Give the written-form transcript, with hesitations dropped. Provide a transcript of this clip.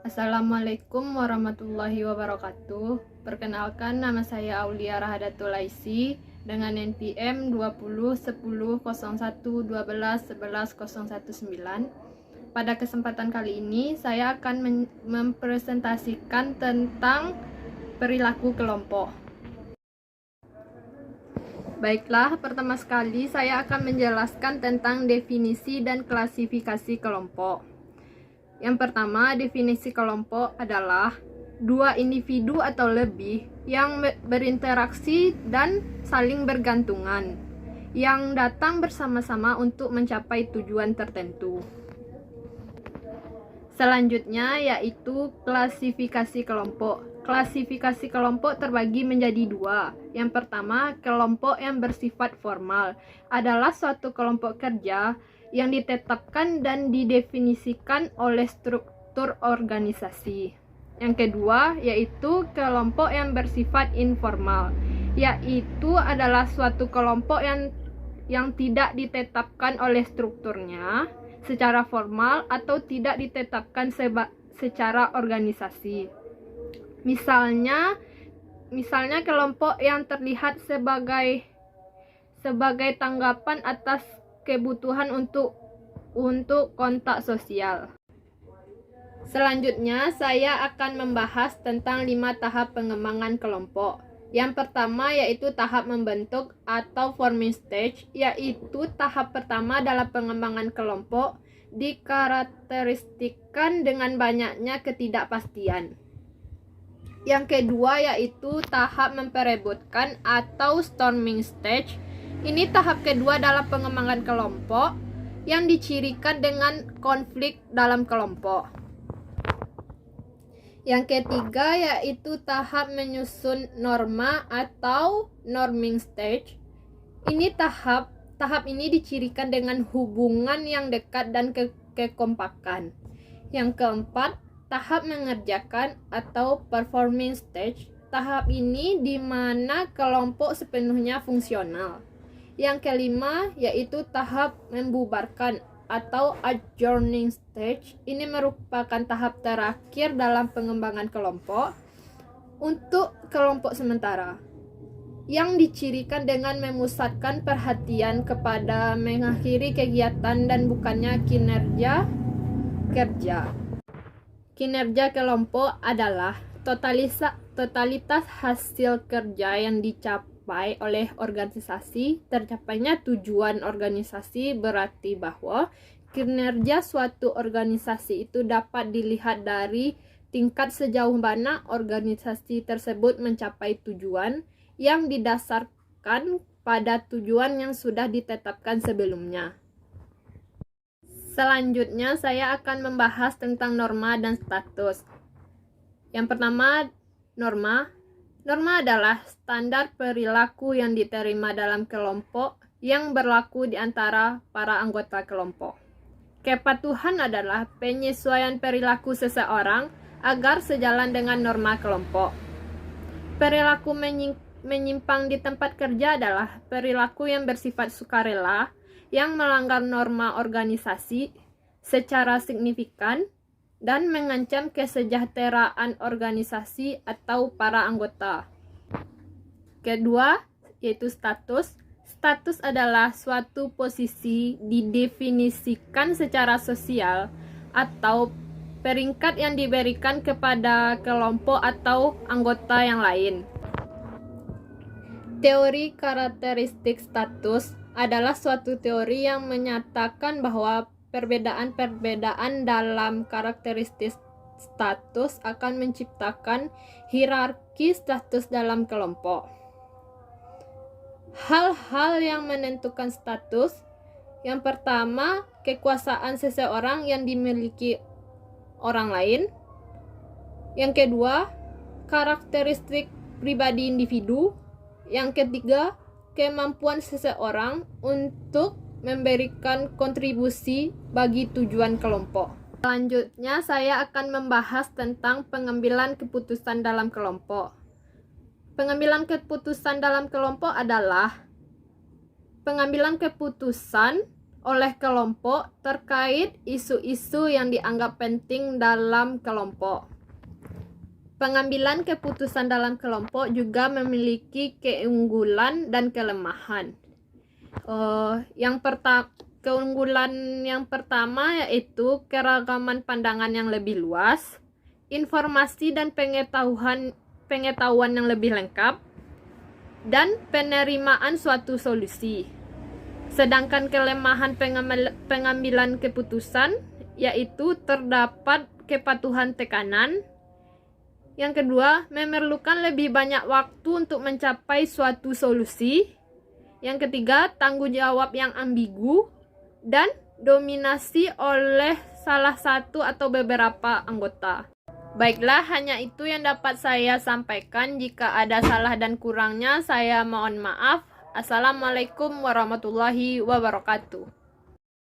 Assalamualaikum warahmatullahi wabarakatuh. Perkenalkan, nama saya Aulia Rahadatul Laisi dengan NPM 201001121119. Pada kesempatan kali ini saya akan mempresentasikan tentang perilaku kelompok. Baiklah, pertama sekali saya akan menjelaskan tentang definisi dan klasifikasi kelompok. Yang pertama, definisi kelompok adalah dua individu atau lebih yang berinteraksi dan saling bergantungan, yang datang bersama-sama untuk mencapai tujuan tertentu. Selanjutnya yaitu klasifikasi kelompok. Klasifikasi kelompok terbagi menjadi dua. Yang pertama, kelompok yang bersifat formal adalah suatu kelompok kerja yang ditetapkan dan didefinisikan oleh struktur organisasi. Yang kedua yaitu kelompok yang bersifat informal, yaitu adalah suatu kelompok yang tidak ditetapkan oleh strukturnya secara formal atau tidak ditetapkan secara organisasi. Misalnya kelompok yang terlihat sebagai tanggapan atas kebutuhan untuk kontak sosial. Selanjutnya saya akan membahas tentang 5 tahap pengembangan kelompok. Yang pertama yaitu tahap membentuk atau forming stage, yaitu tahap pertama dalam pengembangan kelompok dikarakteristikkan dengan banyaknya ketidakpastian. Yang kedua yaitu tahap memperebutkan atau storming stage. Ini tahap kedua dalam pengembangan kelompok yang dicirikan dengan konflik dalam kelompok. Yang ketiga yaitu tahap menyusun norma atau norming stage. Ini tahap ini dicirikan dengan hubungan yang dekat dan kekompakan. Yang keempat, tahap mengerjakan atau performing stage. Tahap ini di mana kelompok sepenuhnya fungsional. Yang kelima yaitu tahap membubarkan atau adjourning stage. Ini merupakan tahap terakhir dalam pengembangan kelompok untuk kelompok sementara, yang dicirikan dengan memusatkan perhatian kepada mengakhiri kegiatan dan bukannya kinerja kerja. Kinerja kelompok adalah totalitas hasil kerja yang dicapai oleh organisasi. Tercapainya tujuan organisasi berarti bahwa kinerja suatu organisasi itu dapat dilihat dari tingkat sejauh mana organisasi tersebut mencapai tujuan yang didasarkan pada tujuan yang sudah ditetapkan sebelumnya. Selanjutnya saya akan membahas tentang norma dan status. Yang pertama, norma. Norma adalah standar perilaku yang diterima dalam kelompok yang berlaku di antara para anggota kelompok. Kepatuhan adalah penyesuaian perilaku seseorang agar sejalan dengan norma kelompok. Perilaku menyimpang di tempat kerja adalah perilaku yang bersifat sukarela, yang melanggar norma organisasi secara signifikan dan mengancam kesejahteraan organisasi atau para anggota. Kedua, yaitu status. Status adalah suatu posisi didefinisikan secara sosial atau peringkat yang diberikan kepada kelompok atau anggota yang lain. Teori karakteristik status adalah suatu teori yang menyatakan bahwa perbedaan-perbedaan dalam karakteristik status akan menciptakan hierarki status dalam kelompok. Hal-hal yang menentukan status: yang pertama, kekuasaan seseorang yang dimiliki orang lain. Yang kedua, karakteristik pribadi individu. Yang ketiga, kemampuan seseorang untuk memberikan kontribusi bagi tujuan kelompok. Selanjutnya saya akan membahas tentang pengambilan keputusan dalam kelompok. Pengambilan keputusan dalam kelompok adalah pengambilan keputusan oleh kelompok terkait isu-isu yang dianggap penting dalam kelompok. Pengambilan keputusan dalam kelompok juga memiliki keunggulan dan kelemahan. Keunggulan yang pertama yaitu keragaman pandangan yang lebih luas, informasi dan pengetahuan yang lebih lengkap, dan penerimaan suatu solusi. Sedangkan kelemahan pengambilan keputusan yaitu terdapat kepatuhan tekanan. Yang kedua, memerlukan lebih banyak waktu untuk mencapai suatu solusi. Yang ketiga, tanggung jawab yang ambigu dan dominasi oleh salah satu atau beberapa anggota. Baiklah, hanya itu yang dapat saya sampaikan. Jika ada salah dan kurangnya, saya mohon maaf. Assalamualaikum warahmatullahi wabarakatuh.